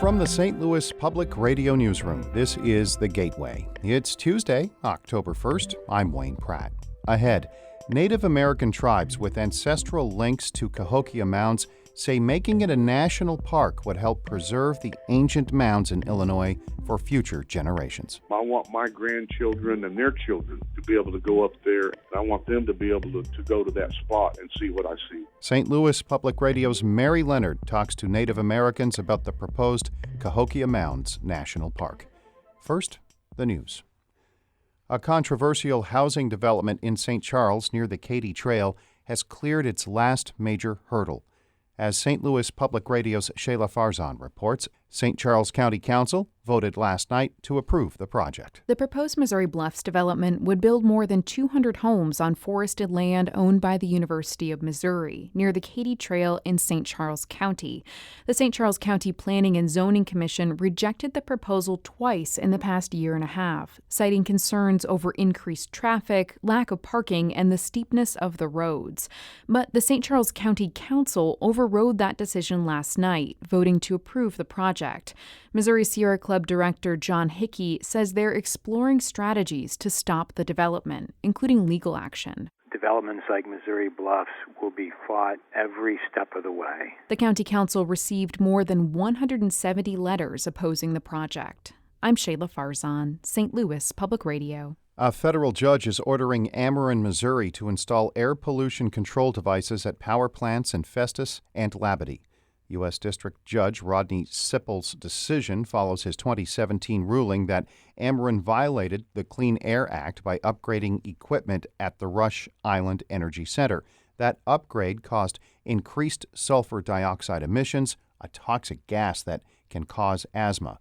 From the St. Louis Public Radio Newsroom, this is The Gateway. It's Tuesday, October 1st. I'm Wayne Pratt. Ahead, Native American tribes with ancestral links to Cahokia Mounds say making it a national park would help preserve the ancient mounds in Illinois for future generations. I want my grandchildren and their children to be able to go up there. I want them to be able to go to that spot and see what I see. St. Louis Public Radio's Mary Leonard talks to Native Americans about the proposed Cahokia Mounds National Park. First, the news. A controversial housing development in St. Charles near the Katy Trail has cleared its last major hurdle. As St. Louis Public Radio's Shayla Farzan reports, St. Charles County Council voted last night to approve the project. The proposed Missouri Bluffs development would build more than 200 homes on forested land owned by the University of Missouri near the Katy Trail in St. Charles County. The St. Charles County Planning and Zoning Commission rejected the proposal twice in the past year and a half, citing concerns over increased traffic, lack of parking, and the steepness of the roads. But the St. Charles County Council overrode that decision last night, voting to approve the project. Missouri Sierra Club Director John Hickey says they're exploring strategies to stop the development, including legal action. Developments like Missouri Bluffs will be fought every step of the way. The County Council received more than 170 letters opposing the project. I'm Shayla Farzan, St. Louis Public Radio. A federal judge is ordering Ameren, Missouri to install air pollution control devices at power plants in Festus and Labadie. U.S. District Judge Rodney Sippel's decision follows his 2017 ruling that Ameren violated the Clean Air Act by upgrading equipment at the Rush Island Energy Center. That upgrade caused increased sulfur dioxide emissions, a toxic gas that can cause asthma.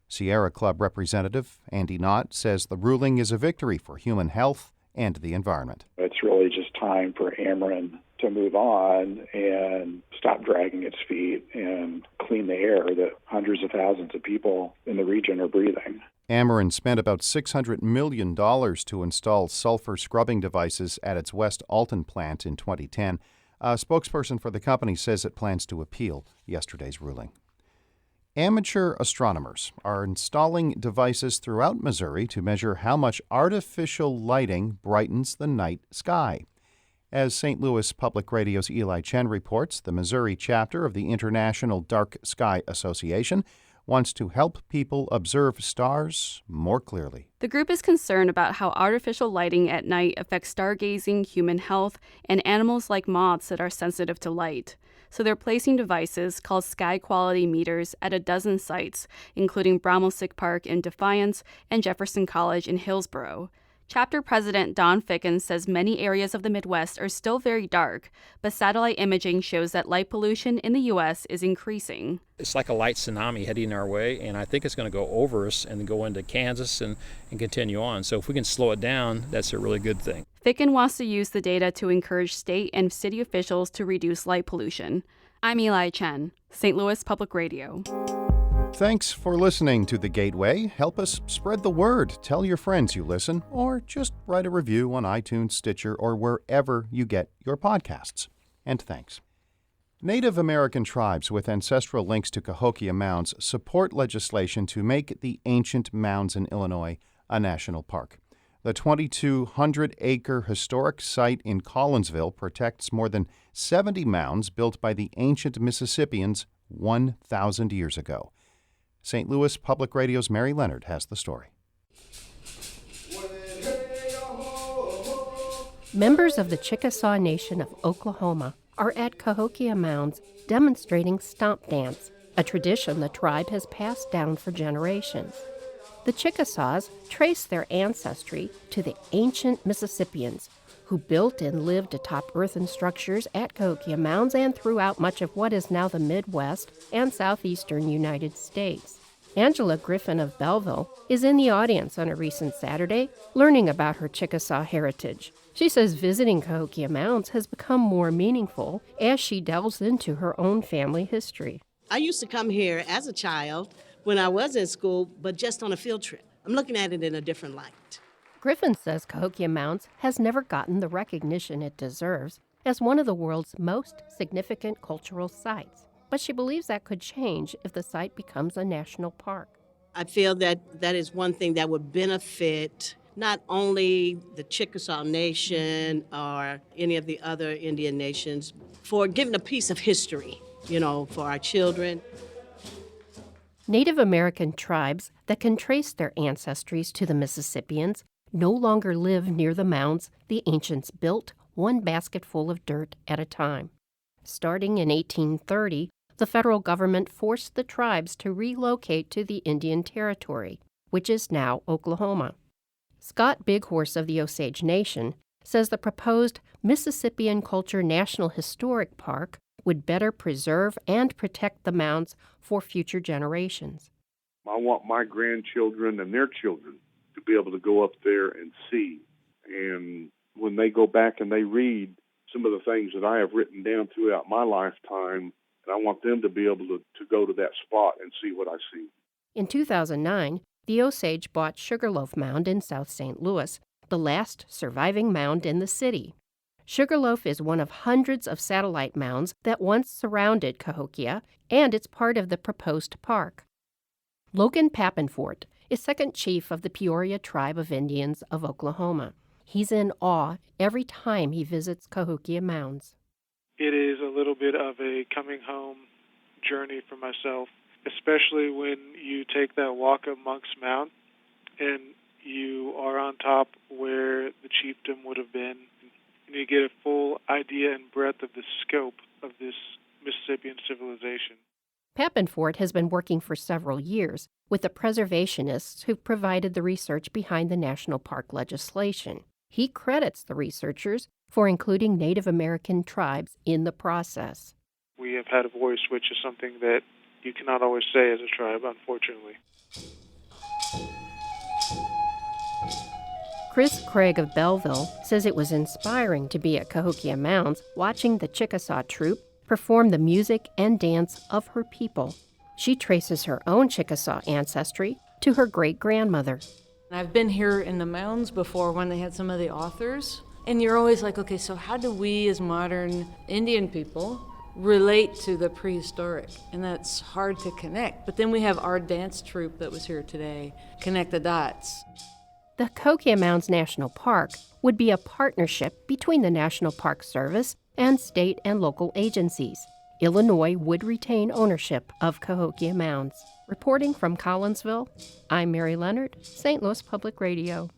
Sierra Club Representative Andy Knott says the ruling is a victory for human health and the environment. It's really just time for Ameren to move on and stop dragging its feet and clean the air that hundreds of thousands of people in the region are breathing. Ameren spent about $600 million to install sulfur scrubbing devices at its West Alton plant in 2010. A spokesperson for the company says it plans to appeal yesterday's ruling. Amateur astronomers are installing devices throughout Missouri to measure how much artificial lighting brightens the night sky. As St. Louis Public Radio's Eli Chen reports, the Missouri chapter of the International Dark Sky Association wants to help people observe stars more clearly. The group is concerned about how artificial lighting at night affects stargazing, human health, and animals like moths that are sensitive to light. So they're placing devices called sky quality meters at a dozen sites, including Bromelsick Park in Defiance and Jefferson College in Hillsborough. Chapter President Don Ficken says many areas of the Midwest are still very dark, but satellite imaging shows that light pollution in the U.S. is increasing. It's like a light tsunami heading our way, and I think it's going to go over us and go into Kansas and continue on. So if we can slow it down, that's a really good thing. Ficken wants to use the data to encourage state and city officials to reduce light pollution. I'm Eli Chen, St. Louis Public Radio. Thanks for listening to The Gateway. Help us spread the word. Tell your friends you listen, or just write a review on iTunes, Stitcher, or wherever you get your podcasts. And thanks. Native American tribes with ancestral links to Cahokia Mounds support legislation to make the ancient mounds in Illinois a national park. The 2,200-acre historic site in Collinsville protects more than 70 mounds built by the ancient Mississippians 1,000 years ago. St. Louis Public Radio's Mary Leonard has the story. Members of the Chickasaw Nation of Oklahoma are at Cahokia Mounds demonstrating stomp dance, a tradition the tribe has passed down for generations. The Chickasaws trace their ancestry to the ancient Mississippians, who built and lived atop earthen structures at Cahokia Mounds and throughout much of what is now the Midwest and southeastern United States. Angela Griffin of Belleville is in the audience on a recent Saturday, learning about her Chickasaw heritage. She says visiting Cahokia Mounds has become more meaningful as she delves into her own family history. I used to come here as a child when I was in school, but just on a field trip. I'm looking at it in a different light. Griffin says Cahokia Mounds has never gotten the recognition it deserves as one of the world's most significant cultural sites. but she believes that could change if the site becomes a national park. I feel that that is one thing that would benefit not only the Chickasaw Nation or any of the other Indian nations for giving a piece of history, for our children. Native American tribes that can trace their ancestries to the Mississippians no longer live near the mounds the ancients built, one basketful of dirt at a time. Starting in 1830, the federal government forced the tribes to relocate to the Indian Territory, which is now Oklahoma. Scott Bighorse of the Osage Nation says the proposed Mississippian Culture National Historic Park would better preserve and protect the mounds for future generations. I want my grandchildren and their children to be able to go up there and see. And when they go back and they read some of the things that I have written down throughout my lifetime, and I want them to be able to go to that spot and see what I see. In 2009, the Osage bought Sugarloaf Mound in South St. Louis, the last surviving mound in the city. Sugarloaf is one of hundreds of satellite mounds that once surrounded Cahokia, and it's part of the proposed park. Logan Pappenfort is second chief of the Peoria Tribe of Indians of Oklahoma. He's in awe every time he visits Cahokia Mounds. It is a little bit of a coming home journey for myself, especially when you take that walk up Monk's Mound and you are on top where the chiefdom would have been, and you get a full idea and breadth of the scope of this Mississippian civilization. Pappenfort has been working for several years with the preservationists who provided the research behind the national park legislation. He credits the researchers for including Native American tribes in the process. We have had a voice, which is something that you cannot always say as a tribe, unfortunately. Chris Craig of Belleville says it was inspiring to be at Cahokia Mounds watching the Chickasaw troupe perform the music and dance of her people. She traces her own Chickasaw ancestry to her great-grandmother. I've been here in the mounds before when they had some of the authors, and you're always like, okay, so how do we as modern Indian people relate to the prehistoric? And that's hard to connect. But then we have our dance troupe that was here today, connect the dots. The Cahokia Mounds National Park would be a partnership between the National Park Service and state and local agencies. Illinois would retain ownership of Cahokia Mounds. Reporting from Collinsville, I'm Mary Leonard, St. Louis Public Radio.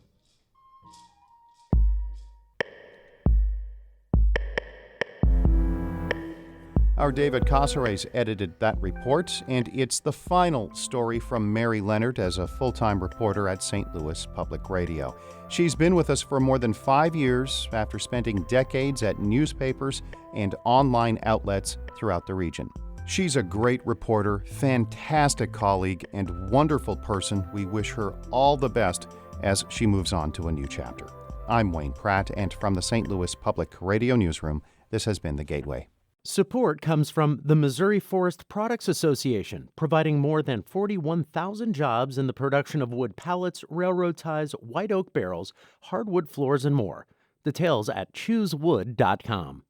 Our David Casares edited that report, and it's the final story from Mary Leonard as a full-time reporter at St. Louis Public Radio. She's been with us for more than 5 years after spending decades at newspapers and online outlets throughout the region. She's a great reporter, fantastic colleague, and wonderful person. We wish her all the best as she moves on to a new chapter. I'm Wayne Pratt, and from the St. Louis Public Radio Newsroom, this has been The Gateway. Support comes from the Missouri Forest Products Association, providing more than 41,000 jobs in the production of wood pallets, railroad ties, white oak barrels, hardwood floors, and more. Details at choosewood.com.